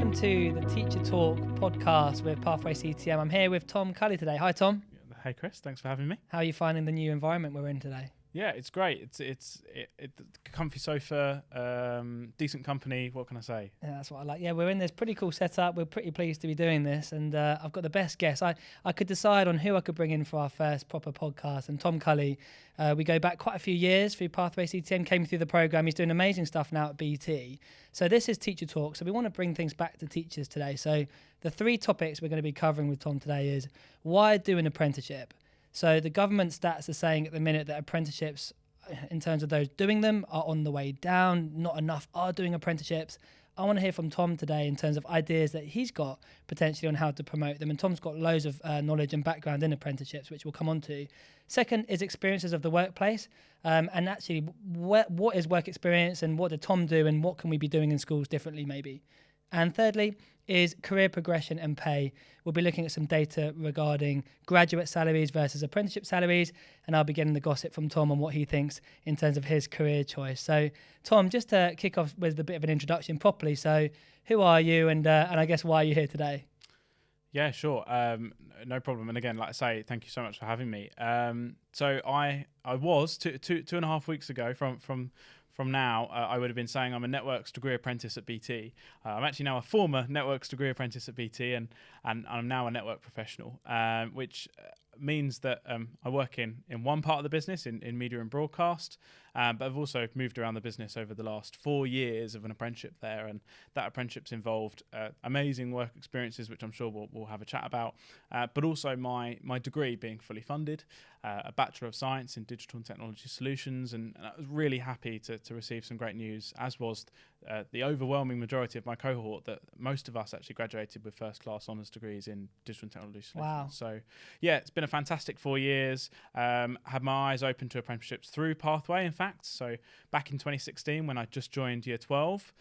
welcome to the Teacher Talk podcast with Pathway CTM. I'm here with Tom Cully today. Hi, Tom. Hey, Chris. Thanks for having me. How are you finding the new environment we're in today? Yeah, it's great. It's comfy sofa, decent company. What can I say? Yeah, that's what I like. Yeah, we're in this pretty cool setup. We're pretty pleased to be doing this, and I've got the best guest. I could decide on who I could bring in for our first proper podcast, and Tom Cully. We go back quite a few years through Pathway CTM, came through the program. He's doing amazing stuff now at BT. So this is Teacher Talk. So we want to bring things back to teachers today. So the three topics we're going to be covering with Tom today is why do an apprenticeship? So the government stats are saying at the minute that apprenticeships, in terms of those doing them, are on the way down. Not enough are doing apprenticeships. I want to hear from Tom today in terms of ideas that he's got potentially on how to promote them. And Tom's got loads of knowledge and background in apprenticeships, which we'll come on to. Second is experiences of the workplace. And actually, what is work experience and what did Tom do and what can we be doing in schools differently maybe? And thirdly is career progression and pay. We'll be looking at some data regarding graduate salaries versus apprenticeship salaries, and I'll be getting the gossip from Tom on what he thinks in terms of his career choice. So, Tom, just to kick off with a bit of an introduction properly, so who are you and I guess why are you here today? Yeah, sure. No problem. And again, like I say, thank you so much for having me. So I was two and a half weeks ago from now, I would have been saying I'm a networks degree apprentice at BT. I'm actually now a former networks degree apprentice at BT, and I'm now a network professional, which means that I work in one part of the business in media and broadcast, but I've also moved around the business over the last 4 years of an apprenticeship there, and that apprenticeship's involved amazing work experiences, which I'm sure we'll have a chat about, but also my degree being fully funded, a Bachelor of Science in Digital and Technology Solutions, and I was really happy to receive some great news, as was the overwhelming majority of my cohort, that most of us actually graduated with first-class honours degrees in Digital and Technology Solutions. Wow. So, yeah, it's been a fantastic 4 years. Had my eyes open to apprenticeships through Pathway, in fact. So back in 2016, when I just joined Year 12,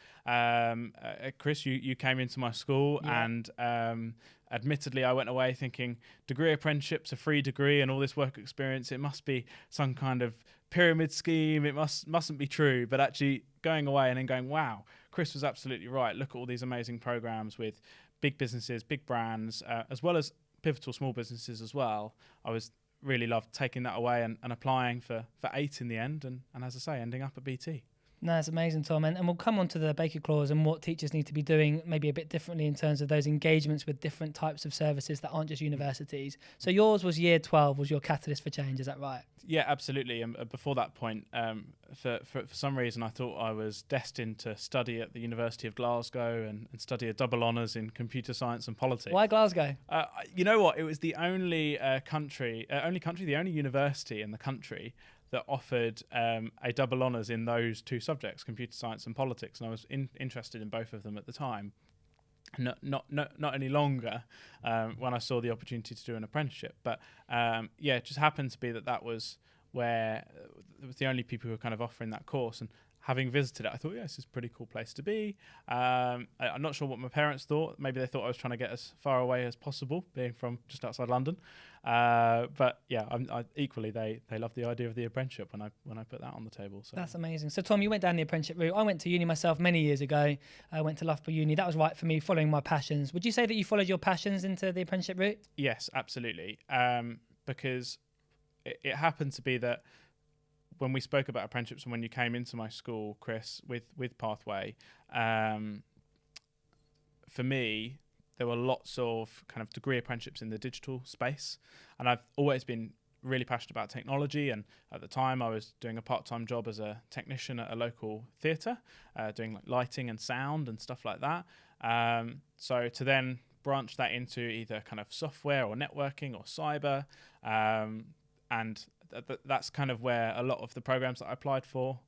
Chris, you came into my school, yeah. And admittedly, I went away thinking degree apprenticeship's a free degree and all this work experience, it must be some kind of pyramid scheme, it mustn't be true. But actually going away and then going, wow, Chris was absolutely right. Look at all these amazing programs with big businesses, big brands, as well as pivotal small businesses as well. I was really loved taking that away and applying for 8 in the end, and as I say, ending up at BT. No, that's amazing, Tom. And we'll come on to the Baker Clause and what teachers need to be doing maybe a bit differently in terms of those engagements with different types of services that aren't just universities. So yours was Year 12, was your catalyst for change, is that right? Yeah, absolutely. And before that point, for some reason, I thought I was destined to study at the University of Glasgow and study a double honours in computer science and politics. Why Glasgow? You know what? It was the only the only university in the country that offered a double honours in those two subjects, computer science and politics, and I was interested in both of them at the time. Not any longer when I saw the opportunity to do an apprenticeship, but it just happened to be that was where it was the only people who were kind of offering that course. And having visited it, I thought, yeah, this is a pretty cool place to be. I'm not sure what my parents thought. Maybe they thought I was trying to get as far away as possible, being from just outside London. But yeah, equally they loved the idea of the apprenticeship when I put that on the table. So that's amazing. So Tom, you went down the apprenticeship route. I went to uni myself many years ago. I went to Loughborough Uni. That was right for me, following my passions. Would you say that you followed your passions into the apprenticeship route? Yes, absolutely. Because it happened to be that when we spoke about apprenticeships and when you came into my school, Chris, with Pathway, for me, there were lots of kind of degree apprenticeships in the digital space. And I've always been really passionate about technology. And at the time, I was doing a part-time job as a technician at a local theatre, doing like lighting and sound and stuff like that. So to then branch that into either kind of software or networking or cyber, and that's kind of where a lot of the programs that I applied for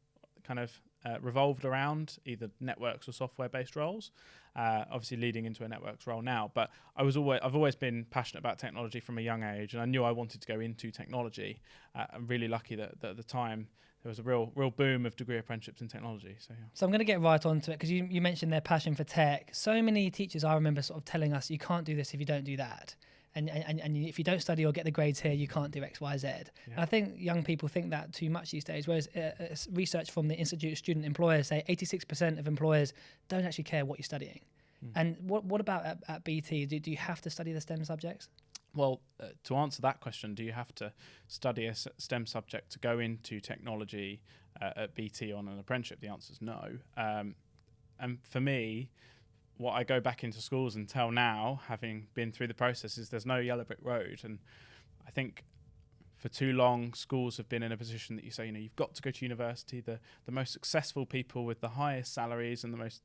kind of revolved around either networks or software-based roles. Obviously leading into a networks role now, but I've always been passionate about technology from a young age, and I knew I wanted to go into technology. I'm really lucky that at the time there was a real boom of degree apprenticeships in technology. So yeah. So I'm going to get right onto it, because you mentioned their passion for tech. So many teachers I remember sort of telling us, you can't do this if you don't do that. And if you don't study or get the grades here, you can't do X, Y, Z. Yeah. And I think young people think that too much these days, whereas research from the Institute of Student Employers say 86% of employers don't actually care what you're studying. And what about at BT? Do you have to study the STEM subjects? Well, to answer that question, do you have to study a STEM subject to go into technology at BT on an apprenticeship? The answer is no. And for me, what I go back into schools and tell now, having been through the process, is there's no yellow brick road. And I think for too long, schools have been in a position that you say, you've got to go to university. The most successful people with the highest salaries and the most,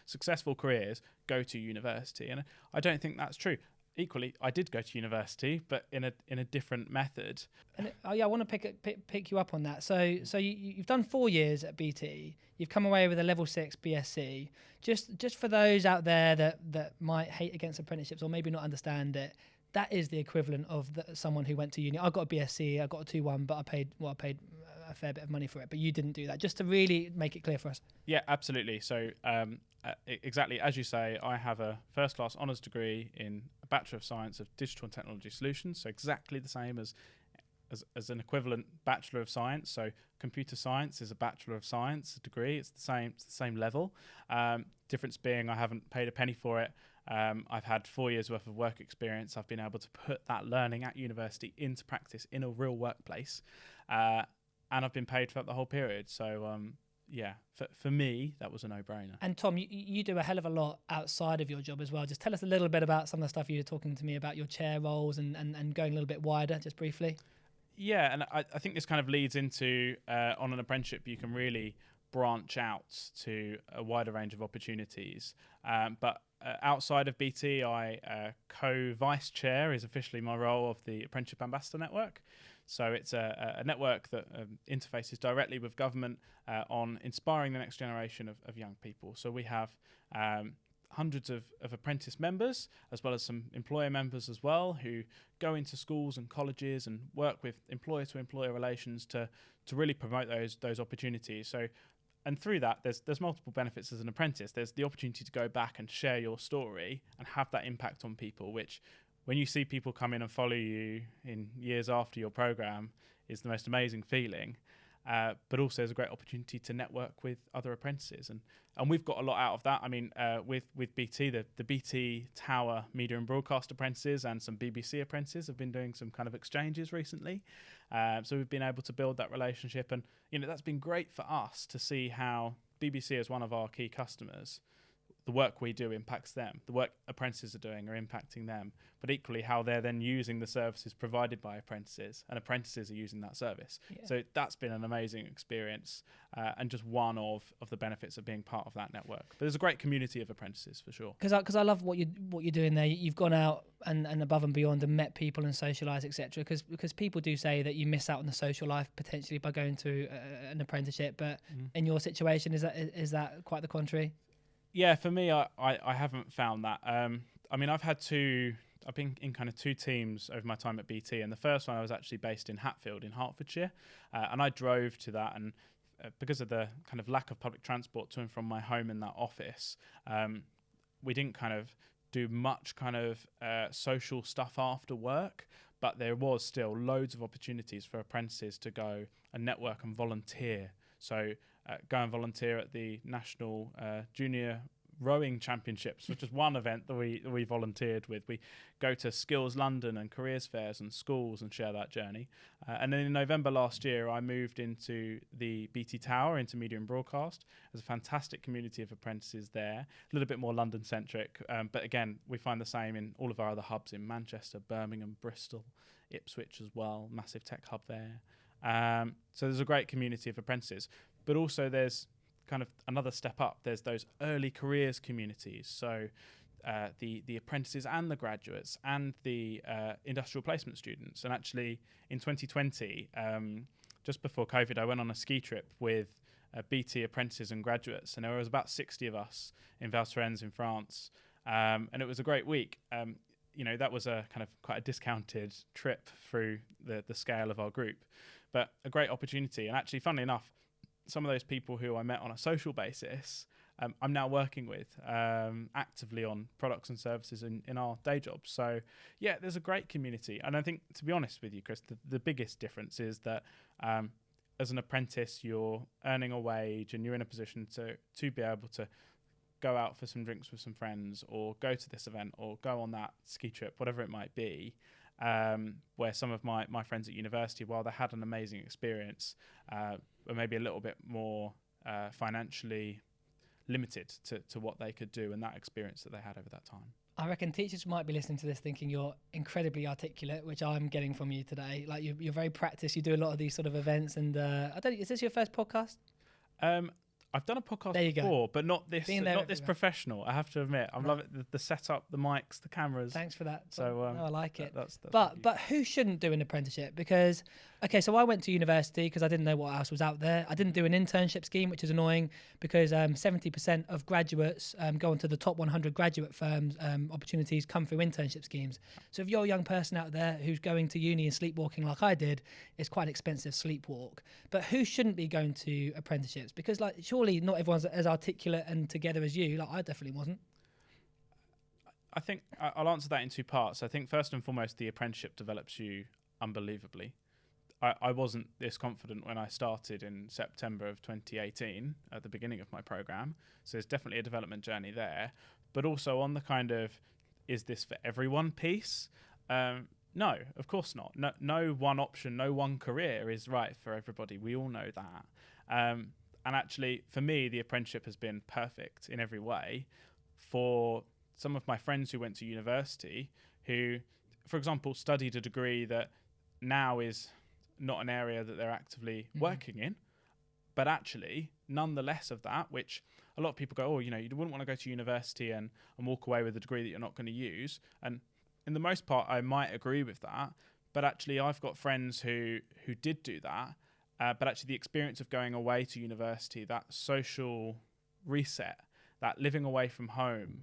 successful careers go to university. And I don't think that's true. Equally, I did go to university, but in a different method. And I want to pick you up on that. So you've done 4 years at BT. You've come away with a level 6 BSc. Just for those out there that might hate against apprenticeships or maybe not understand it, that is the equivalent of someone who went to uni. I got a BSc, I got a 2-1, but I paid a fair bit of money for it. But you didn't do that. Just to really make it clear for us. Yeah, absolutely. So exactly as you say, I have a first class honours degree in a Bachelor of Science of Digital and Technology Solutions. So exactly the same as an equivalent Bachelor of Science. So computer science is a Bachelor of Science degree. It's the same level. Difference being I haven't paid a penny for it. I've had 4 years worth of work experience. I've been able to put that learning at university into practice in a real workplace. And I've been paid for the whole period. So for me, that was a no-brainer. And Tom, you do a hell of a lot outside of your job as well. Just tell us a little bit about some of the stuff you were talking to me about, your chair roles and going a little bit wider, just briefly. Yeah, and I think this kind of leads into, on an apprenticeship, you can really branch out to a wider range of opportunities. But outside of BT, I co-vice chair is officially my role of the Apprenticeship Ambassador Network. So it's a network that interfaces directly with government on inspiring the next generation of young people. So we have hundreds of apprentice members, as well as some employer members as well, who go into schools and colleges and work with employer-to-employer relations to really promote those opportunities. So, and through that, there's multiple benefits as an apprentice. There's the opportunity to go back and share your story and have that impact on people, which when you see people come in and follow you in years after your program is the most amazing feeling. But also there's a great opportunity to network with other apprentices. And we've got a lot out of that. I mean, with BT, the BT Tower Media and Broadcast apprentices and some BBC apprentices have been doing some kind of exchanges recently. So we've been able to build that relationship. And, that's been great for us to see how BBC is one of our key customers. The work we do impacts them. The work apprentices are doing are impacting them. But equally, how they're then using the services provided by apprentices, and apprentices are using that service. Yeah. So that's been an amazing experience, and just one of the benefits of being part of that network. But there's a great community of apprentices for sure. Because I love what you're doing there. You've gone out and above and beyond and met people and socialised, etc. Because people do say that you miss out on the social life potentially by going to an apprenticeship. But in your situation, is that quite the contrary? Yeah, for me, I haven't found that. I mean, I've been in kind of 2 teams over my time at BT, and the first one I was actually based in Hatfield in Hertfordshire, and I drove to that, and because of the kind of lack of public transport to and from my home in that office, we didn't kind of do much kind of social stuff after work, but there was still loads of opportunities for apprentices to go and network and volunteer. So go and volunteer at the National Junior Rowing Championships, which is one event that we volunteered with. We go to Skills London and careers fairs and schools and share that journey. And then in November last year, I moved into the BT Tower, into Media and Broadcast. There's a fantastic community of apprentices there, a little bit more London-centric. But again, we find the same in all of our other hubs in Manchester, Birmingham, Bristol, Ipswich as well, massive tech hub there. So there's a great community of apprentices. But also there's kind of another step up. There's those early careers communities. So the apprentices and the graduates and the industrial placement students. And actually in 2020, just before COVID, I went on a ski trip with BT apprentices and graduates. And there was about 60 of us in Val Thorens in France. And it was a great week. That was a kind of quite a discounted trip through the scale of our group, but a great opportunity. And actually, funnily enough, some of those people who I met on a social basis, I'm now working with actively on products and services in our day jobs. So yeah, there's a great community. And I think, to be honest with you, Chris, the biggest difference is that as an apprentice, you're earning a wage and you're in a position to be able to go out for some drinks with some friends, or go to this event, or go on that ski trip, whatever it might be, where some of my friends at university, while they had an amazing experience, were maybe a little bit more financially limited to what they could do and that experience that they had over that time. I reckon teachers might be listening to this thinking you're incredibly articulate, which I'm getting from you today. Like you're very practiced. You do a lot of these sort of events, and is this your first podcast? I've done a podcast before, but not this professional. I have to admit, I'm loving the setup, the mics, the cameras. Thanks for that. So I like it. That's but who shouldn't do an apprenticeship? Because so I went to university because I didn't know what else was out there. I didn't do an internship scheme, which is annoying because 70% of graduates go onto the top 100 graduate firms. Opportunities come through internship schemes. So if you're a young person out there who's going to uni and sleepwalking like I did, it's quite an expensive sleepwalk. But who shouldn't be going to apprenticeships? Because surely not everyone's as articulate and together as you. I definitely wasn't. I think I'll answer that in two parts. I think first and foremost, the apprenticeship develops you unbelievably. I wasn't this confident when I started in September of 2018 at the beginning of my program. So there's definitely a development journey there. But also on the kind of, is this for everyone piece? No, of course not. No one option, no one career is right for everybody. We all know that. And actually, for me, the apprenticeship has been perfect in every way. For some of my friends who went to university, who, for example, studied a degree that now is not an area that they're actively working in, but actually, nonetheless of that, which a lot of people go, oh, you wouldn't want to go to university and walk away with a degree that you're not going to use. And in the most part, I might agree with that. But actually, I've got friends who did do that. But actually, the experience of going away to university, that social reset, that living away from home.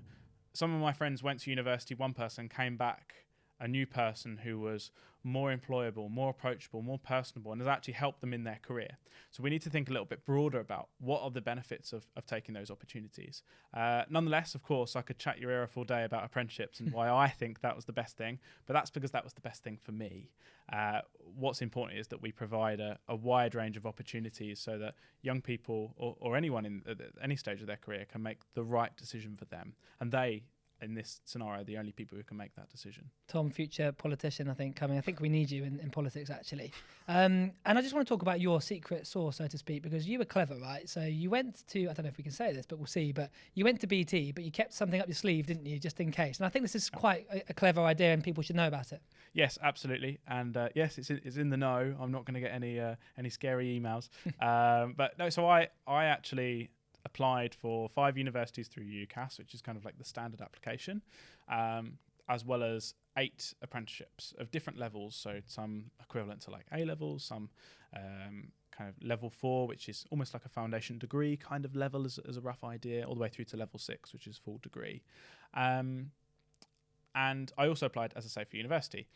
Some of my friends went to university, one person came back, a new person who was more employable, more approachable, more personable, and has actually helped them in their career. So we need to think a little bit broader about what are the benefits of taking those opportunities. Nonetheless, of course, I could chat your ear off all day about apprenticeships and why I think that was the best thing, but that's because that was the best thing for me. What's important is that we provide a wide range of opportunities so that young people or anyone in any stage of their career can make the right decision for them. And they, in this scenario, the only people who can make that decision. Tom, future politician, I think, coming. I think we need you in politics, actually. And I just want to talk about your secret sauce, so to speak, because you were clever, right? So you went to, I don't know if we can say this, but we'll see, but you went to BT, but you kept something up your sleeve, didn't you, just in case? And I think this is quite a clever idea and people should know about it. Yes, absolutely. And yes, it's in the know. I'm not going to get any scary emails. But no, so I actually applied for 5 universities through UCAS, which is kind of like the standard application, as well as 8 apprenticeships of different levels. So some equivalent to like A levels, some kind of level 4, which is almost like a foundation degree kind of level as a rough idea, all the way through to level 6, which is full degree. And I also applied, as I say, for university.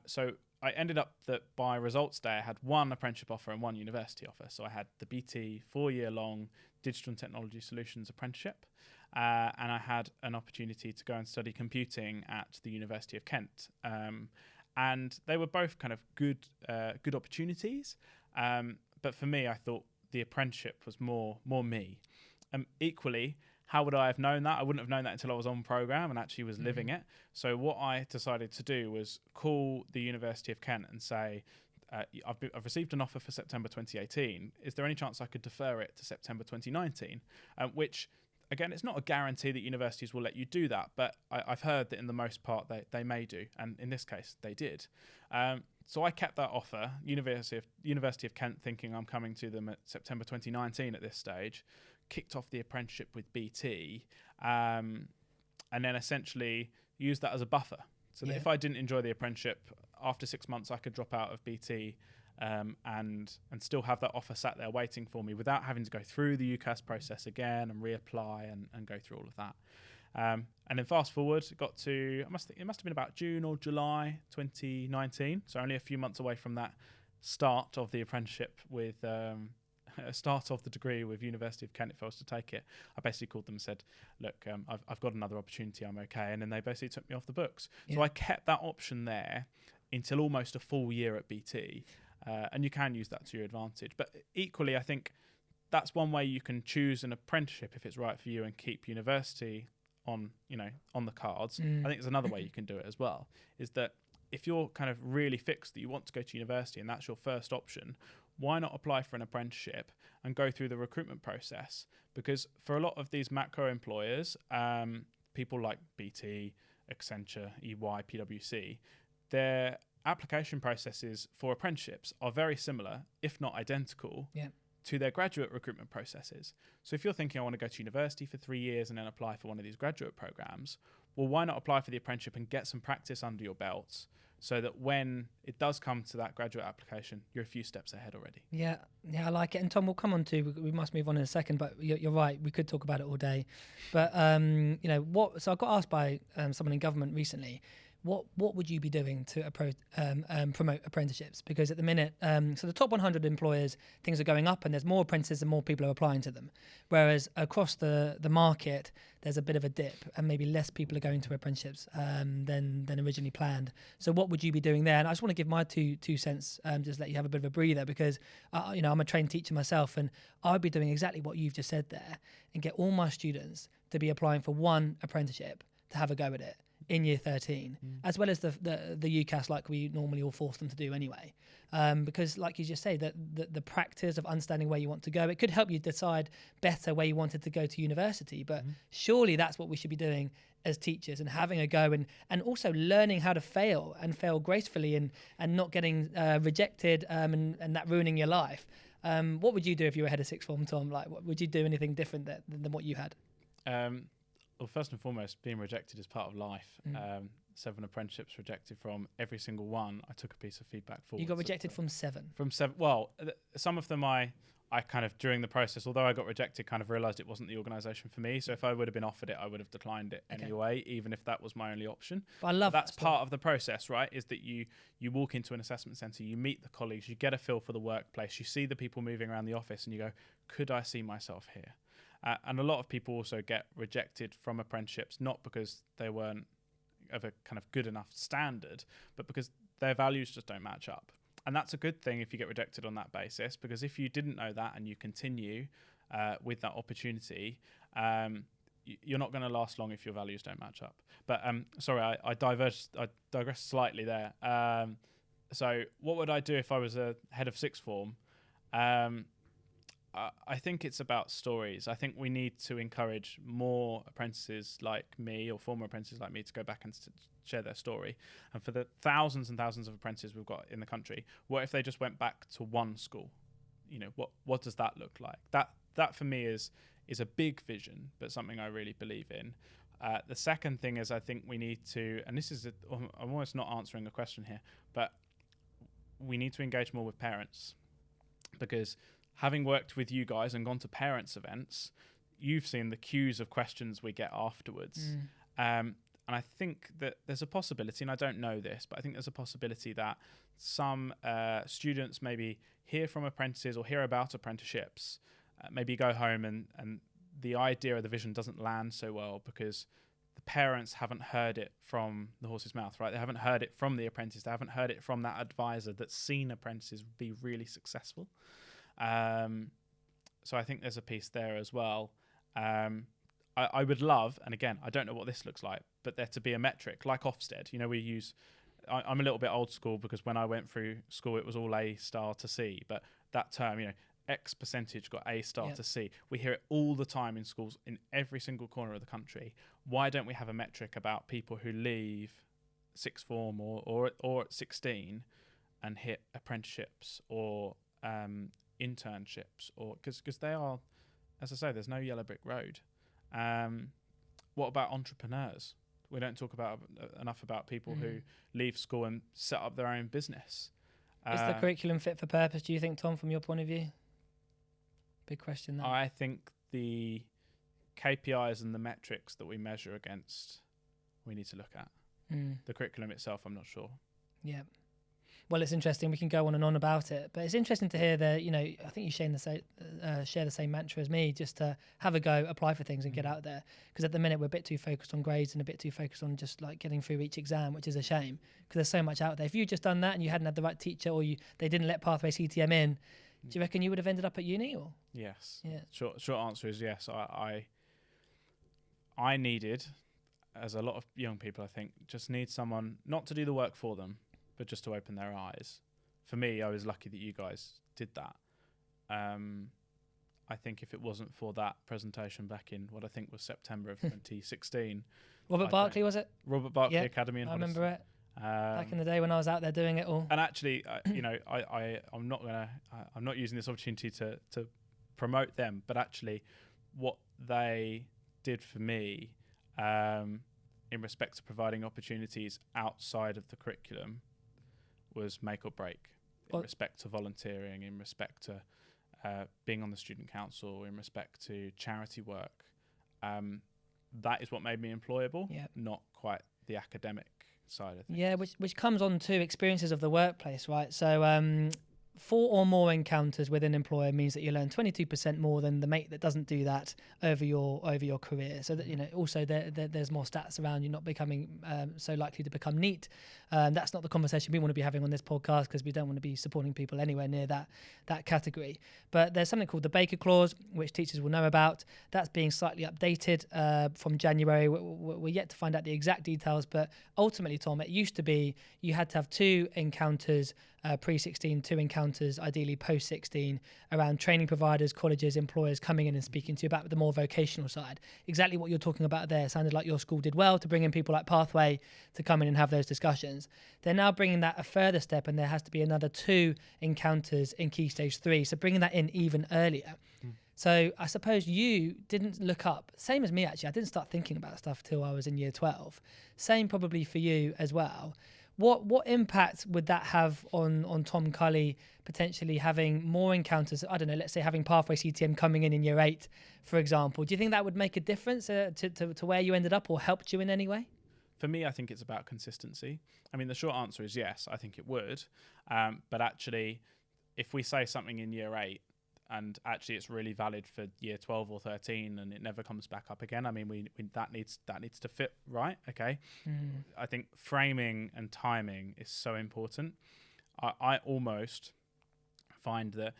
So I ended up that by results day, I had 1 apprenticeship offer and 1 university offer. So I had the BT 4-year-long Digital and Technology Solutions apprenticeship, and I had an opportunity to go and study computing at the University of Kent. And they were both kind of good opportunities. But for me, I thought the apprenticeship was more me. Equally, how would I have known that? I wouldn't have known that until I was on program and actually was living it. So what I decided to do was call the University of Kent and say, I've received an offer for September 2018. Is there any chance I could defer it to September 2019? Which, again, it's not a guarantee that universities will let you do that, but I've heard that in the most part they may do, and in this case they did. So I kept that offer, University of Kent, thinking I'm coming to them at September 2019 at this stage, kicked off the apprenticeship with BT, and then essentially used that as a buffer. So that if I didn't enjoy the apprenticeship, after 6 months I could drop out of BT and still have that offer sat there waiting for me without having to go through the UCAS process again and reapply and go through all of that. And then fast forward, got to, it must have been about June or July 2019, so only a few months away from that start of the apprenticeship with start of the degree with University of Kent if I was to take it. I basically called them and said, look, I've got another opportunity, I'm okay. And then they basically took me off the books. So I kept that option there until almost a full year at BT. And you can use that to your advantage. But equally, I think that's one way you can choose an apprenticeship if it's right for you and keep university on, on the cards. I think there's another way you can do it as well, is that if you're kind of really fixed that you want to go to university and that's your first option, why not apply for an apprenticeship and go through the recruitment process? Because for a lot of these macro employers, people like BT, Accenture, EY, PwC, their application processes for apprenticeships are very similar, if not identical, to their graduate recruitment processes. So if you're thinking, I want to go to university for 3 years and then apply for one of these graduate programs, well, why not apply for the apprenticeship and get some practice under your belts so that when it does come to that graduate application, you're a few steps ahead already. Yeah, I like it. And Tom, we'll come on to, we must move on in a second, but you're right, we could talk about it all day. But, so I got asked by someone in government recently, what would you be doing to promote apprenticeships? Because at the minute, so the top 100 employers, things are going up and there's more apprentices and more people are applying to them. Whereas across the market, there's a bit of a dip and maybe less people are going to apprenticeships than originally planned. So what would you be doing there? And I just want to give my two cents, just let you have a bit of a breather, because I'm a trained teacher myself, and I'd be doing exactly what you've just said there and get all my students to be applying for one apprenticeship to have a go at it in year 13, as well as the UCAS, like we normally all force them to do anyway. Because like you just say, the practice of understanding where you want to go, it could help you decide better where you wanted to go to university. But surely that's what we should be doing as teachers, and having a go and also learning how to fail and fail gracefully and not getting rejected and that ruining your life. What would you do if you were head of sixth form, Tom? Like, would you do anything different than what you had? Well, first and foremost, being rejected is part of life. 7 apprenticeships rejected from every single one. I took a piece of feedback forward. You got rejected from 7? From 7. Well, some of them I kind of, during the process, although I got rejected, kind of realised it wasn't the organisation for me. So if I would have been offered it, I would have declined it anyway, even if that was my only option. But I love that's part of the process, right? Is that you walk into an assessment centre, you meet the colleagues, you get a feel for the workplace, you see the people moving around the office, and you go, could I see myself here? And a lot of people also get rejected from apprenticeships, not because they weren't of a kind of good enough standard, but because their values just don't match up. And that's a good thing if you get rejected on that basis, because if you didn't know that and you continue with that opportunity, you're not going to last long if your values don't match up. But sorry, I digressed slightly there. So what would I do if I was a head of sixth form? I think it's about stories. I think we need to encourage more apprentices like me, or former apprentices like me, to go back and share their story. And for the thousands and thousands of apprentices we've got in the country, what if they just went back to one school? What does that look like? That for me is a big vision, but something I really believe in. The second thing is, I think we need to, and this is I'm almost not answering a question here, but we need to engage more with parents, because having worked with you guys and gone to parents' events, you've seen the queues of questions we get afterwards. And I think that there's a possibility, and I don't know this, but I think there's a possibility that some students maybe hear from apprentices or hear about apprenticeships, maybe go home and the idea or the vision doesn't land so well because the parents haven't heard it from the horse's mouth, right? They haven't heard it from the apprentice. They haven't heard it from that advisor that's seen apprentices be really successful. So I think there's a piece there as well. I would love, and again, I don't know what this looks like, but there to be a metric like Ofsted. We use, I'm a little bit old school because when I went through school, it was all A star to C, but that term, X percentage got A star to C. We hear it all the time in schools in every single corner of the country. Why don't we have a metric about people who leave sixth form or at 16 and hit apprenticeships or internships, or because they are, as I say, there's no yellow brick road. What about entrepreneurs? We don't talk about enough about people who leave school and set up their own business. Is the curriculum fit for purpose, do you think, Tom, from your point of view? Big question there. I think the KPIs and the metrics that we measure against, we need to look at. The curriculum itself, I'm not sure. Yeah. Well, it's interesting. We can go on and on about it, but it's interesting to hear that, I think you share the same mantra as me, just to have a go, apply for things and get out there. Because at the minute, we're a bit too focused on grades and a bit too focused on just like getting through each exam, which is a shame because there's so much out there. If you just done that and you hadn't had the right teacher, or they didn't let Pathway CTM in, Do you reckon you would have ended up at uni? Or Yes. yeah, Short answer is yes. I needed, as a lot of young people, I think, just need someone not to do the work for them, but just to open their eyes. For me, I was lucky that you guys did that. I think if it wasn't for that presentation back in what I think was September of 2016, Robert Barkley, was it? Robert Barkley Yeah, Academy in I remember it. Back in the the day when I was out there doing it all. And actually, I'm not using this opportunity to promote them, but actually, what they did for me, in respect to providing opportunities outside of the curriculum, was make or break. In respect to volunteering, in respect to being on the student council, in respect to charity work, that is what made me employable. Not quite the academic side of things. Yeah, which comes on to experiences of the workplace, right? So 4 or more encounters with an employer means that you learn 22% more than the mate that doesn't do that over your career. So that, you know, also there's more stats around you not becoming so likely to become neat. That's not the conversation we want to be having on this podcast, because we don't want to be supporting people anywhere near that category. But there's something called the Baker Clause, which teachers will know about. That's being slightly updated from January. We're yet to find out the exact details, but ultimately, Tom, it used to be you had to have 2 encounters pre-16, 2 encounters, ideally post-16, around training providers, colleges, employers coming in and speaking to you about the more vocational side. Exactly what you're talking about there. Sounded like your school did well to bring in people like Pathway to come in and have those discussions. They're now bringing that a further step, and there has to be another 2 encounters in Key Stage 3, so bringing that in even earlier. So I suppose you didn't look up, same as me actually, I didn't start thinking about stuff till I was in year 12. Same probably for you as well. What impact would that have on Tom Cully potentially having more encounters? I don't know, let's say having Pathway CTM coming in year 8, for example. Do you think that would make a difference to where you ended up, or helped you in any way? For me, I think it's about consistency. I mean, the short answer is yes, I think it would. But actually, if we say something in year 8, and actually it's really valid for year 12 or 13 and it never comes back up again, I mean, we that needs to fit right. Okay. I think framing and timing is so important. I almost find that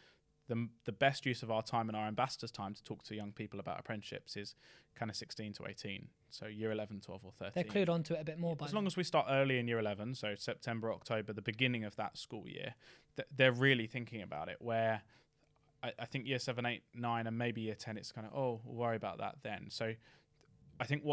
the best use of our time and our ambassadors' time to talk to young people about apprenticeships is kind of 16 to 18, so year 11, 12 or 13. They're clued onto it a bit more by as long as we start early in year 11, so September, October, the beginning of that school year, they're really thinking about it, where I think year 7, 8, 9, and maybe year 10, it's kind of, we'll worry about that then. So I think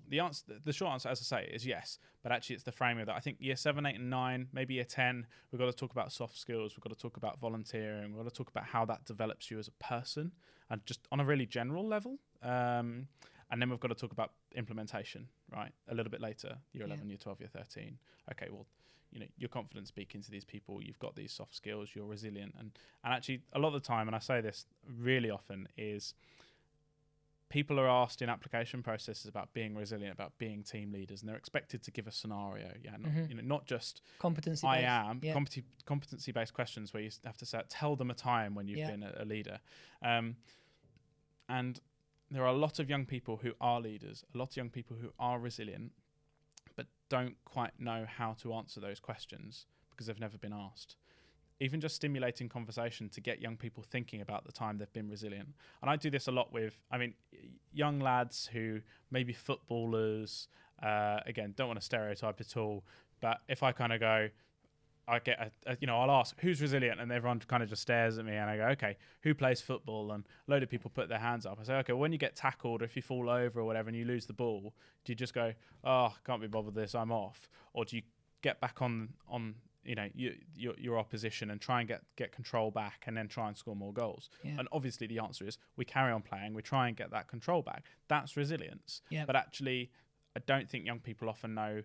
the short answer, as I say, is yes, but actually it's the framing of that. I think year 7, 8, and 9, maybe year 10, we've got to talk about soft skills, we've got to talk about volunteering, we've got to talk about how that develops you as a person, and just on a really general level. And then we've got to talk about implementation, right? A little bit later, year 11, year 12, year 13. Okay, well, you know, you're confident speaking to these people, you've got these soft skills, you're resilient. And actually, a lot of the time, and I say this really often, is people are asked in application processes about being resilient, about being team leaders, and they're expected to give a scenario. Not just competency competency-based questions where you have to tell them a time when you've been a leader. And there are a lot of young people who are leaders, a lot of young people who are resilient, but don't quite know how to answer those questions because they've never been asked. Even just stimulating conversation to get young people thinking about the time they've been resilient. And I do this a lot with, young lads who may be footballers, again, don't want to stereotype at all, but if I kind of go, I get I'll ask who's resilient, and everyone kind of just stares at me, and I go, okay, who plays football? And a load of people put their hands up. I say, okay, when you get tackled, or if you fall over or whatever and you lose the ball, do you just go, can't be bothered with this, I'm off? Or do you get back on your opposition and try and get control back and then try and score more goals? And obviously the answer is we carry on playing, we try and get that control back. That's resilience. But actually, I don't think young people often know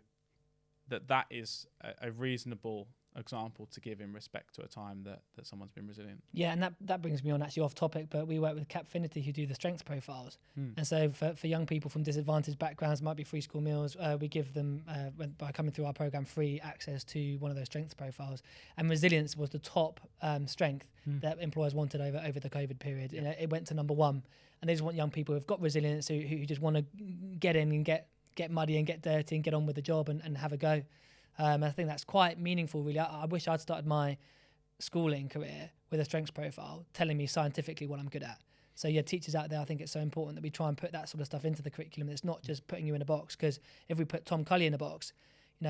that is a reasonable example to give in respect to a time that someone's been resilient. And that brings me on actually off topic, but we work with Capfinity who do the strengths profiles. And so for young people from disadvantaged backgrounds, might be free school meals, we give them by coming through our program free access to one of those strengths profiles. And resilience was the top strength that employers wanted over the COVID period. It went to number 1, and they just want young people who've got resilience, who just want to get in and get muddy and get dirty and get on with the job and have a go. I think that's quite meaningful, really. I wish I'd started my schooling career with a strengths profile telling me scientifically what I'm good at. So yeah, teachers out there, I think it's so important that we try and put that sort of stuff into the curriculum. It's not just putting you in a box, because if we put Tom Cully in a box,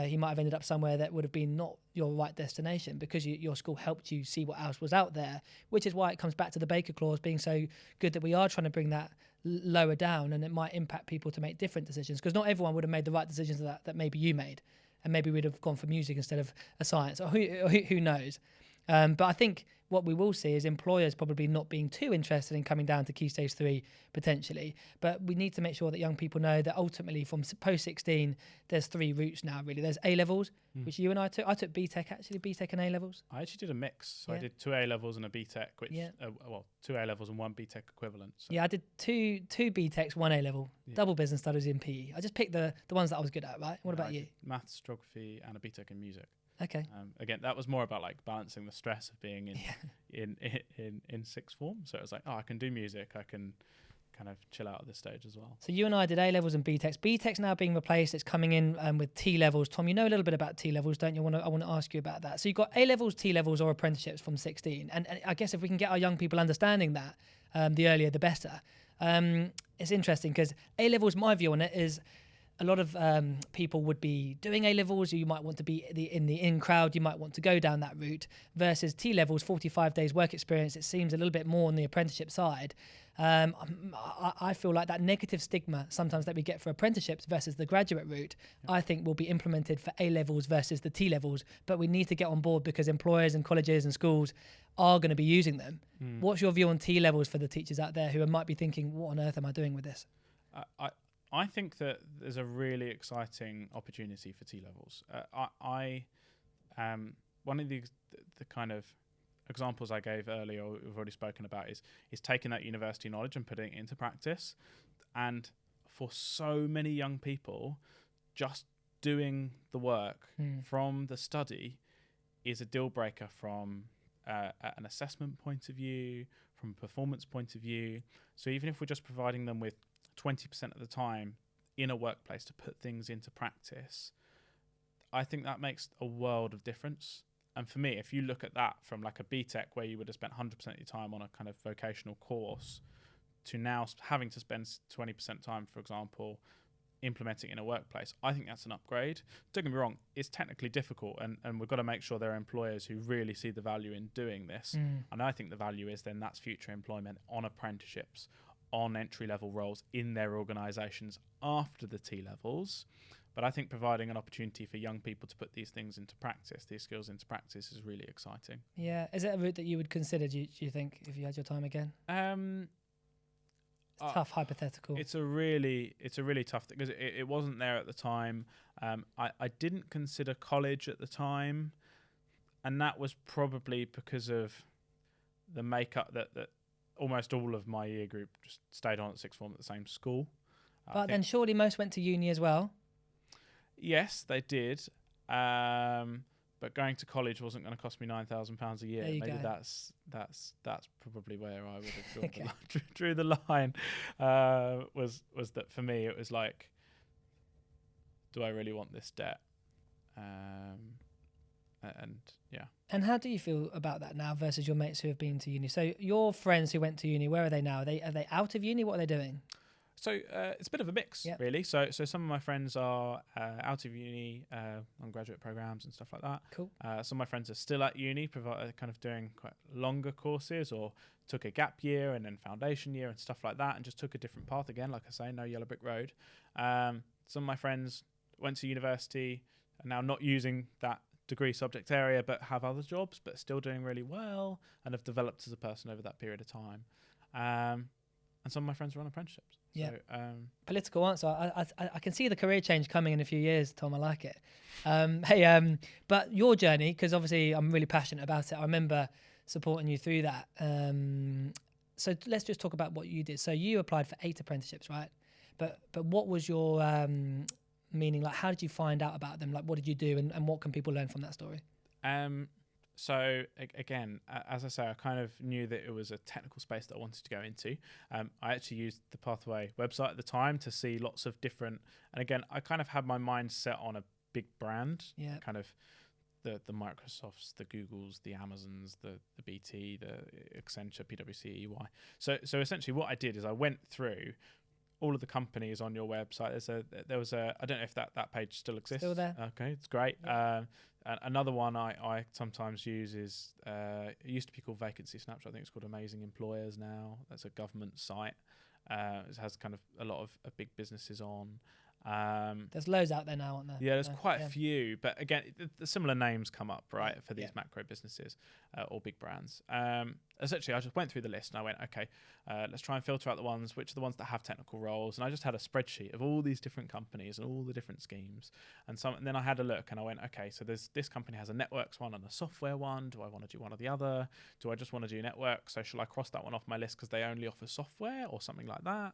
he might have ended up somewhere that would have been not your right destination, because your school helped you see what else was out there, which is why it comes back to the Baker Clause being so good, that we are trying to bring that lower down, and it might impact people to make different decisions, because not everyone would have made the right decisions that maybe you made, and maybe we'd have gone for music instead of a science, or who knows. But I think what we will see is employers probably not being too interested in coming down to Key Stage 3 potentially. But we need to make sure that young people know that ultimately from post-16, there's 3 routes now, really. There's A-levels, which you and I took. I took BTEC, actually, BTEC and A-levels. I actually did a mix. So I did 2 A-levels and a BTEC, which, 2 A-levels and 1 BTEC equivalent. So. Yeah, I did two BTECs, 1 A-level, double business studies in PE. I just picked the ones that I was good at, right? What about you? Maths, geography, and a BTEC in music. Okay. Again, that was more about like balancing the stress of being in sixth form. So it was like, I can do music, I can kind of chill out at this stage as well. So you and I did A-levels and BTECs. BTEC's now being replaced. It's coming in with T-levels. Tom, you know a little bit about T-levels, don't you? I want to ask you about that. So you've got A-levels, T-levels, or apprenticeships from 16. And I guess if we can get our young people understanding that, the earlier the better. It's interesting because A-levels, my view on it is, a lot of people would be doing A-levels. You might want to be in the in crowd. You might want to go down that route. Versus T-levels, 45 days work experience. It seems a little bit more on the apprenticeship side. I feel like that negative stigma sometimes that we get for apprenticeships versus the graduate route, I think will be implemented for A-levels versus the T-levels. But we need to get on board because employers and colleges and schools are going to be using them. What's your view on T-levels for the teachers out there who might be thinking, what on earth am I doing with this? I think that there's a really exciting opportunity for T-levels. One of the kind of examples I gave earlier, or we've already spoken about, is taking that university knowledge and putting it into practice. And for so many young people, just doing the work from the study is a deal breaker from an assessment point of view, from a performance point of view. So even if we're just providing them with 20% of the time in a workplace to put things into practice, I think that makes a world of difference. And for me, if you look at that from like a BTEC where you would have spent 100% of your time on a kind of vocational course to now having to spend 20% time, for example, implementing in a workplace, I think that's an upgrade. Don't get me wrong, it's technically difficult, and we've got to make sure there are employers who really see the value in doing this. And I think the value is then that's future employment on apprenticeships, on entry-level roles in their organisations after the T-levels. But I think providing an opportunity for young people to put these things into practice, these skills into practice, is really exciting. Yeah. Is it a route that you would consider, do you think, if you had your time again? It's tough, hypothetical. It's a really tough thing, because it wasn't there at the time. I didn't consider college at the time, and that was probably because of the makeup that almost all of my year group just stayed on at sixth form at the same school. But then surely most went to uni as well? Yes, they did. But going to college wasn't going to cost me £9,000 a year. Maybe that's probably where I would have drew the line. Was that for me? It was like, do I really want this debt? And yeah. And how do you feel about that now versus your mates who have been to uni? So your friends who went to uni, where are they now? Are they out of uni? What are they doing? So it's a bit of a mix, really. So some of my friends are out of uni on graduate programs and stuff like that. Cool. Some of my friends are still at uni, kind of doing quite longer courses, or took a gap year and then foundation year and stuff like that, and just took a different path again. Like I say, no yellow brick road. Some of my friends went to university and now not using that degree subject area, but have other jobs, but still doing really well and have developed as a person over that period of time. And some of my friends run apprenticeships. Yeah. So, political answer. I can see the career change coming in a few years, Tom. I like it. But your journey, because obviously I'm really passionate about it. I remember supporting you through that. So let's just talk about what you did. So you applied for 8 apprenticeships, right? But what was your meaning? Like, how did you find out about them? Like, what did you do, and what can people learn from that story? So again, as I say, I kind of knew that it was a technical space that I wanted to go into. I actually used the Pathway website at the time to see lots of different, and again, I kind of had my mind set on a big brand, kind of the Microsofts, the Googles, the Amazons, the BT, the Accenture, PwC, EY. So essentially, what I did is I went through all of the companies on your website. There was a I don't know if that page still exists. Still there. Okay, it's great. Yeah. Another one I sometimes use is it used to be called Vacancy Snapshot. I think it's called Amazing Employers now. That's a government site. It has kind of a lot of big businesses on. There's loads out there now, aren't there? Yeah, there's quite a few, but again, the similar names come up, right, for these macro businesses or big brands. Essentially, I just went through the list and I went, okay, let's try and filter out which are the ones that have technical roles. And I just had a spreadsheet of all these different companies and all the different schemes. And then I had a look and I went, okay, so this company has a networks one and a software one. Do I want to do one or the other? Do I just want to do network? So shall I cross that one off my list because they only offer software or something like that?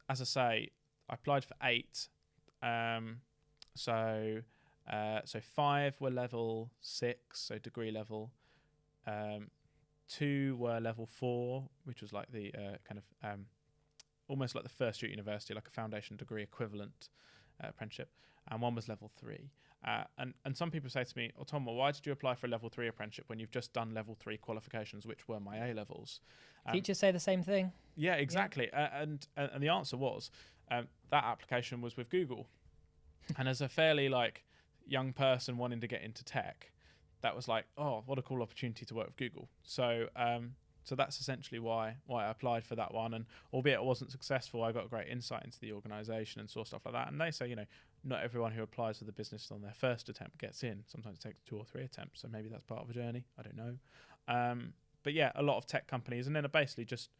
As I say, I applied for 8. So 5 were level 6, so degree level. 2 were level 4, which was like the kind of almost like the first year at university, like a foundation degree equivalent apprenticeship. And 1 was level 3. And some people say to me, "Oh, Tom, well, why did you apply for a level 3 apprenticeship when you've just done level 3 qualifications, which were my A levels?" Teachers say the same thing. Yeah, exactly. Yeah. And the answer was that application was with Google. And as a fairly young person wanting to get into tech, that was like, oh, what a cool opportunity to work with Google. So that's essentially why I applied for that one. And albeit it wasn't successful, I got great insight into the organisation and saw stuff like that. And they say, not everyone who applies for the business on their first attempt gets in. Sometimes it takes 2 or 3 attempts. So maybe that's part of a journey. I don't know. But yeah, a lot of tech companies, and then I basically just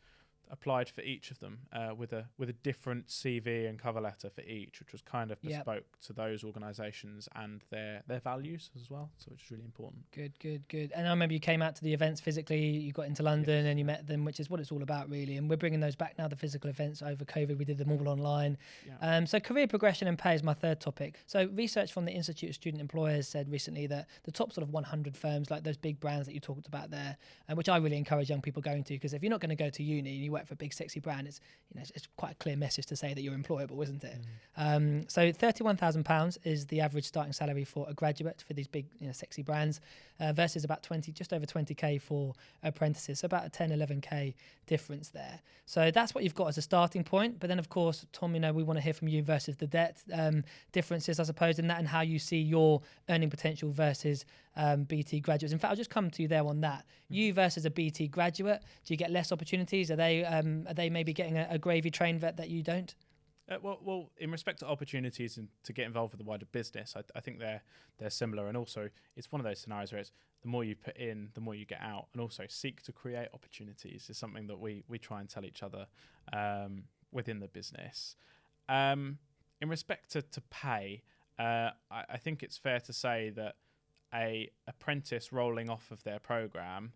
applied for each of them with a different CV and cover letter for each, which was kind of bespoke to those organisations and their values as well. So it's really important. Good. And I remember you came out to the events physically. You got into London and you met them, which is what it's all about, really. And we're bringing those back now. The physical events over COVID, we did them all online. Yeah. So career progression and pay is my third topic. So research from the Institute of Student Employers said recently that the top sort of 100 firms, like those big brands that you talked about there, which I really encourage young people going to, because if you're not going to go to uni and you work for a big sexy brand, it's quite a clear message to say that you're employable, isn't it? So £31,000 is the average starting salary for a graduate for these big sexy brands, versus about just over 20k for apprentices, so about a 10-11k difference there. So that's what you've got as a starting point. But then of course, Tom, we want to hear from you versus the debt differences, I suppose, in that, and how you see your earning potential versus BT graduates. In fact, I'll just come to you there on that. You versus a BT graduate, do you get less opportunities? Are they maybe getting a gravy train that you don't? Well, in respect to opportunities and to get involved with the wider business, I think they're similar. And also, it's one of those scenarios where it's the more you put in, the more you get out. And also, seek to create opportunities is something that we try and tell each other within the business. In respect to pay, I think it's fair to say that a apprentice rolling off of their program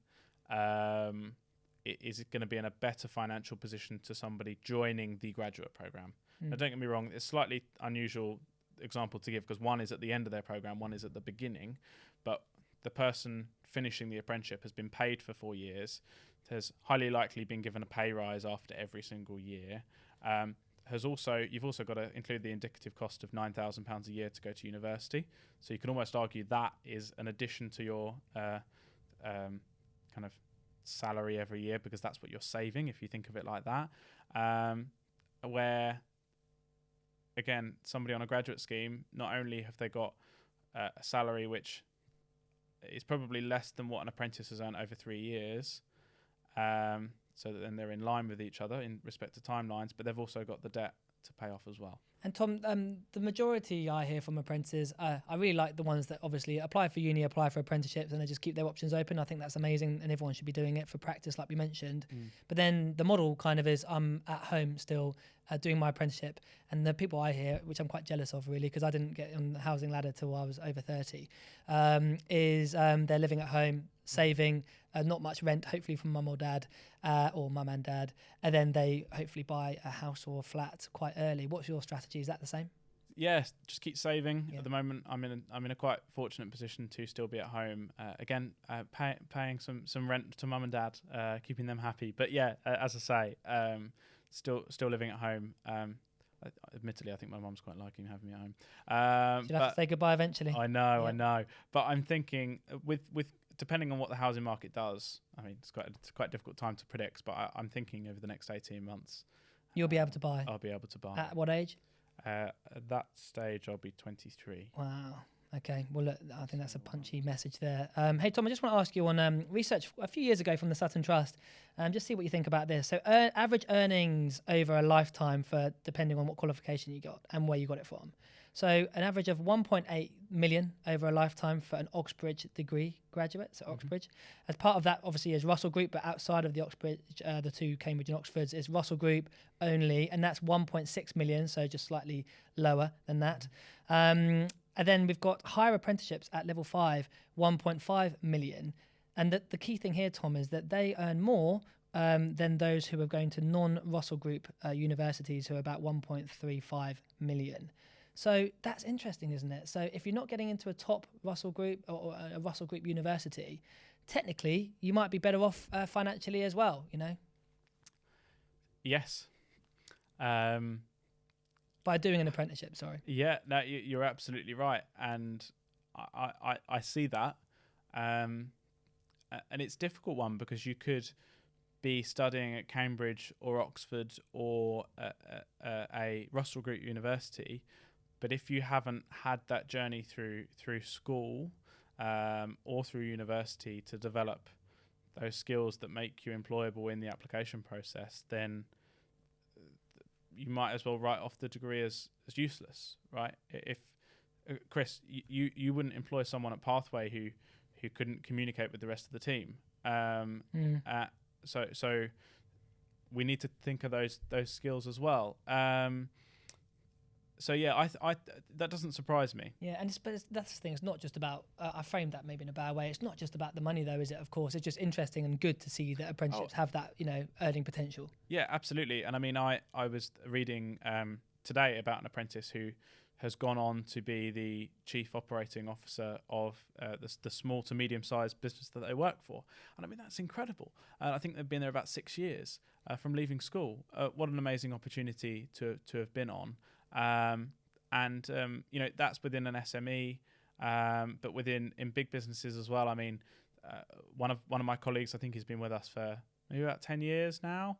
is going to be in a better financial position to somebody joining the graduate program. Now, don't get me wrong, it's a slightly unusual example to give because one is at the end of their program, one is at the beginning, but the person finishing the apprenticeship has been paid for 4 years, has highly likely been given a pay rise after every single year, you've also got to include the indicative cost of £9,000 a year to go to university. So you can almost argue that is an addition to your kind of salary every year, because that's what you're saving if you think of it like that. Where, again, somebody on a graduate scheme, not only have they got a salary which is probably less than what an apprentice has earned over 3 years, so that then they're in line with each other in respect to timelines, but they've also got the debt to pay off as well. And Tom, the majority I hear from apprentices, I really like the ones that obviously apply for uni, apply for apprenticeships, and they just keep their options open. I think that's amazing, and everyone should be doing it for practice, like we mentioned. But then the model kind of is I'm at home still doing my apprenticeship, and the people I hear, which I'm quite jealous of really, because I didn't get on the housing ladder till I was over 30, is they're living at home, saving, not much rent, hopefully from mum or dad, or mum and dad, and then they hopefully buy a house or a flat quite early. What's your strategy? Is that the same? Yes, just keep saving. Yeah. At the moment, I'm in a quite fortunate position to still be at home. Paying some rent to mum and dad, keeping them happy. But yeah, as I say, still living at home. Admittedly, I think my mum's quite liking having me at home. You'll have to say goodbye eventually. I know. But I'm thinking with depending on what the housing market does, I mean, it's quite a difficult time to predict, but I'm thinking over the next 18 months. You'll be able to buy. I'll be able to buy. At what age? At that stage, I'll be 23. Wow. Okay. Well, look, I think that's a punchy message there. Hey, Tom, I just want to ask you on research a few years ago from the Sutton Trust. Just see what you think about this. So average earnings over a lifetime for depending on what qualification you got and where you got it from. So an average of 1.8 million over a lifetime for an Oxbridge degree graduate, so Oxbridge. As part of that, obviously, is Russell Group, but outside of the Oxbridge, the two Cambridge and Oxfords, is Russell Group only, and that's 1.6 million, so just slightly lower than that. And then we've got higher apprenticeships at level 5, 1.5 million. And the key thing here, Tom, is that they earn more than those who are going to non-Russell Group universities, who are about 1.35 million. So that's interesting, isn't it? So if you're not getting into a top Russell Group or a Russell Group university, technically you might be better off financially as well, you know? Yes. By doing an apprenticeship, sorry. Yeah, no, you're absolutely right. And I see that. And it's a difficult one because you could be studying at Cambridge or Oxford or a Russell Group university, but if you haven't had that journey through school or through university to develop those skills that make you employable in the application process, then you might as well write off the degree as useless, right? If Chris, you wouldn't employ someone at Pathway who couldn't communicate with the rest of the team. So we need to think of those skills as well. So yeah, I that doesn't surprise me. Yeah, and that's the thing. It's not just about. I framed that maybe in a bad way. It's not just about the money, though, is it? Of course, it's just interesting and good to see that apprenticeships have that, earning potential. Yeah, absolutely. And I mean, I was reading today about an apprentice who has gone on to be the chief operating officer of the small to medium-sized business that they work for. And I mean, that's incredible. I think they've been there about 6 years from leaving school. What an amazing opportunity to have been on. That's within an SME, but in big businesses as well. I mean, one of my colleagues, I think he's been with us for maybe about 10 years now,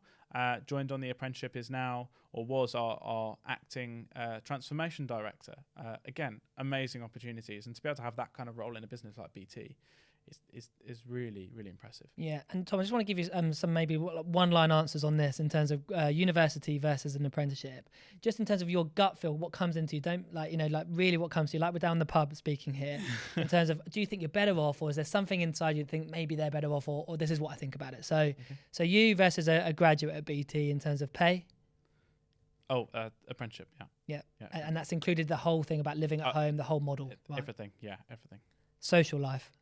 joined on the apprenticeship, is now or was our acting transformation director. Again, amazing opportunities, and to be able to have that kind of role in a business like BT is really, really impressive. Yeah, and Tom, I just want to give you some maybe one-line answers on this in terms of university versus an apprenticeship. Just in terms of your gut feel, what comes into you? Don't really what comes to you. Like we're down the pub speaking here. In terms of, do you think you're better off, or is there something inside you think maybe they're better off, or this is what I think about it? So, So you versus a graduate at BT in terms of pay. Apprenticeship, yeah. And that's included the whole thing about living at home, the whole model. Right? Everything. Social life.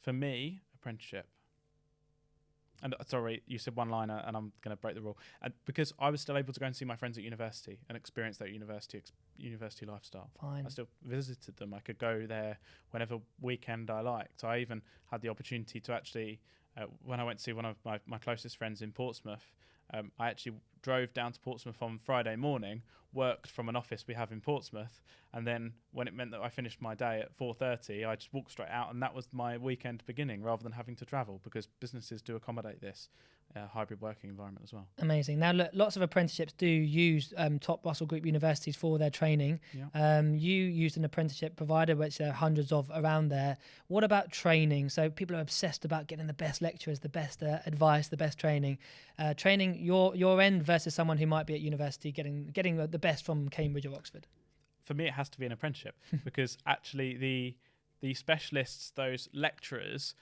For me, apprenticeship. And sorry, you said one liner, and I'm going to break the rule. Because I was still able to go and see my friends at university and experience that university lifestyle. Fine. I still visited them. I could go there whenever weekend I liked. I even had the opportunity to actually, when I went to see one of my closest friends in Portsmouth, I actually drove down to Portsmouth on Friday morning, worked from an office we have in Portsmouth, and then when it meant that I finished my day at 4:30, I just walked straight out, and that was my weekend beginning rather than having to travel, because businesses do accommodate this hybrid working environment as well. Amazing. Now, look, lots of apprenticeships do use top Russell Group universities for their training. Yeah. You used an apprenticeship provider, which there are hundreds of around there. What about training? So people are obsessed about getting the best lecturers, the best advice, the best training. Training your end versus someone who might be at university getting the best from Cambridge or Oxford. For me, it has to be an apprenticeship because actually the specialists, those lecturers,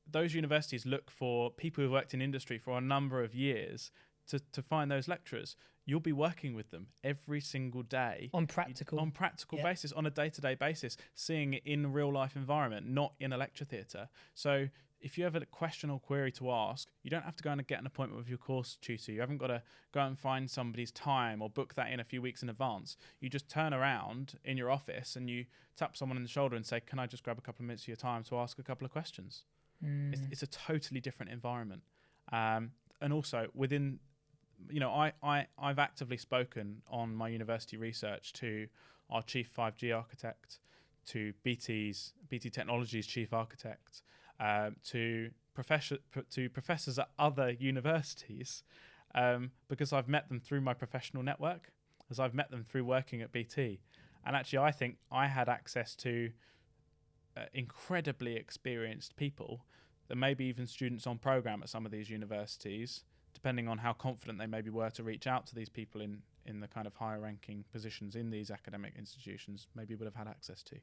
those universities look for people who've worked in industry for a number of years to find those lecturers. You'll be working with them every single day on practical basis, on a day-to-day basis, seeing it in a real life environment, not in a lecture theatre. So if you have a question or query to ask, you don't have to go and get an appointment with your course tutor. You haven't got to go and find somebody's time or book that in a few weeks in advance. You just turn around in your office and you tap someone on the shoulder and say, can I just grab a couple of minutes of your time to ask a couple of questions? It's a totally different environment. And also within I've actively spoken on my university research to our chief 5G architect, to BT Technologies chief architect, to professors at other universities, because I've met them through my professional network, as I've met them through working at BT. And actually, I think I had access to incredibly experienced people, that maybe even students on program at some of these universities, depending on how confident they maybe were to reach out to these people in the kind of higher ranking positions in these academic institutions, maybe would have had access to.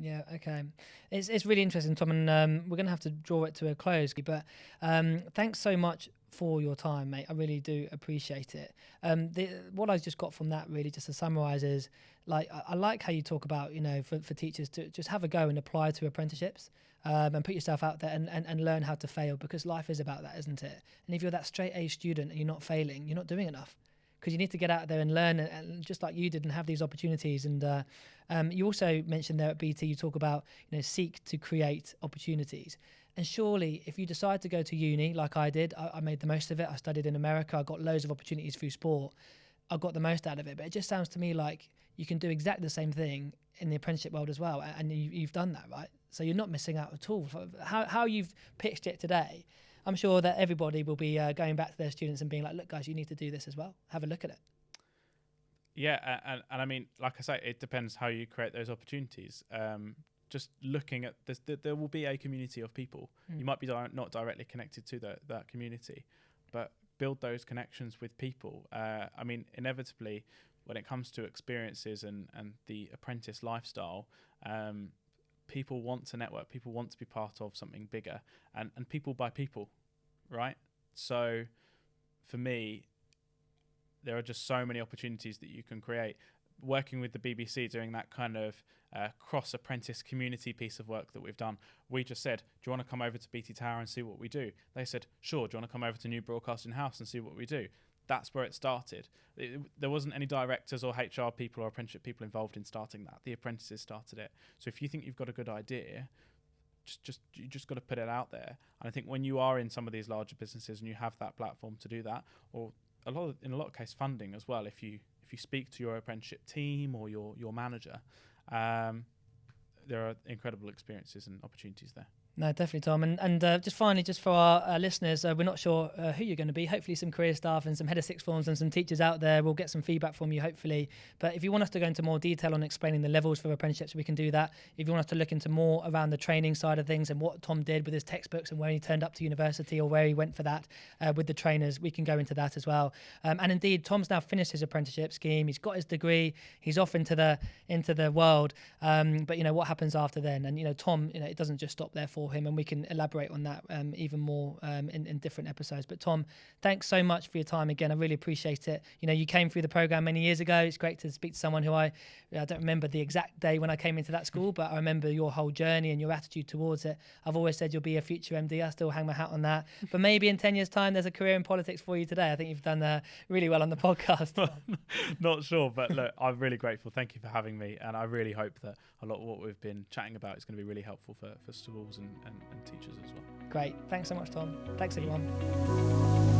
Yeah, okay. It's really interesting, Tom, and we're going to have to draw it to a close. But thanks so much for your time, mate. I really do appreciate it. What I just got from that, really, just to summarise, is I like how you talk about, for teachers to just have a go and apply to apprenticeships, and put yourself out there and learn how to fail, because life is about that, isn't it? And if you're that straight A student and you're not failing, you're not doing enough. Because you need to get out there and learn, and just like you did, and have these opportunities. And you also mentioned there at BT, you talk about seek to create opportunities. And surely, if you decide to go to uni like I did, I made the most of it. I studied in America. I got loads of opportunities through sport. I got the most out of it. But it just sounds to me like you can do exactly the same thing in the apprenticeship world as well, and you've done that, right? So you're not missing out at all. How you've pitched it today, I'm sure that everybody will be going back to their students and being like, look, guys, you need to do this as well. Have a look at it. Yeah, and I mean, like I say, it depends how you create those opportunities. Just looking at this, there will be a community of people. You might be not directly connected to that community, but build those connections with people. I mean, inevitably, when it comes to experiences and the apprentice lifestyle, people want to network, people want to be part of something bigger, and people by people, right? So for me, there are just so many opportunities that you can create. Working with the BBC, doing that kind of cross-apprentice community piece of work that we've done, we just said, do you want to come over to BT Tower and see what we do? They said, sure. Do you want to come over to New Broadcasting House and see what we do? That's where it started. There wasn't any directors or HR people or apprenticeship people involved in starting that. The apprentices started it. So if you think you've got a good idea, you just got to put it out there. And I think when you are in some of these larger businesses and you have that platform to do that, or in a lot of cases funding as well, if you speak to your apprenticeship team or your manager, there are incredible experiences and opportunities there. No, definitely, Tom. And just finally, just for our listeners, we're not sure who you're going to be. Hopefully some career staff and some head of sixth forms and some teachers out there. We'll get some feedback from you, hopefully. But if you want us to go into more detail on explaining the levels for apprenticeships, we can do that. If you want us to look into more around the training side of things and what Tom did with his textbooks and where he turned up to university or where he went for that with the trainers, we can go into that as well. And indeed, Tom's now finished his apprenticeship scheme. He's got his degree. He's off into the world. But what happens after then? And Tom, it doesn't just stop there for him, and we can elaborate on that even more in different episodes. But Tom, thanks so much for your time again. I really appreciate it. You came through the program many years ago. It's great to speak to someone who I don't remember the exact day when I came into that school, but I remember your whole journey and your attitude towards it. I've always said you'll be a future MD. I still hang my hat on that. But maybe in 10 years' time, there's a career in politics for you today. I think you've done really well on the podcast. Not sure, but look, I'm really grateful. Thank you for having me. And I really hope that a lot of what we've been chatting about is going to be really helpful for schools and teachers as well. Great. Thanks so much, Tom. Thanks, everyone.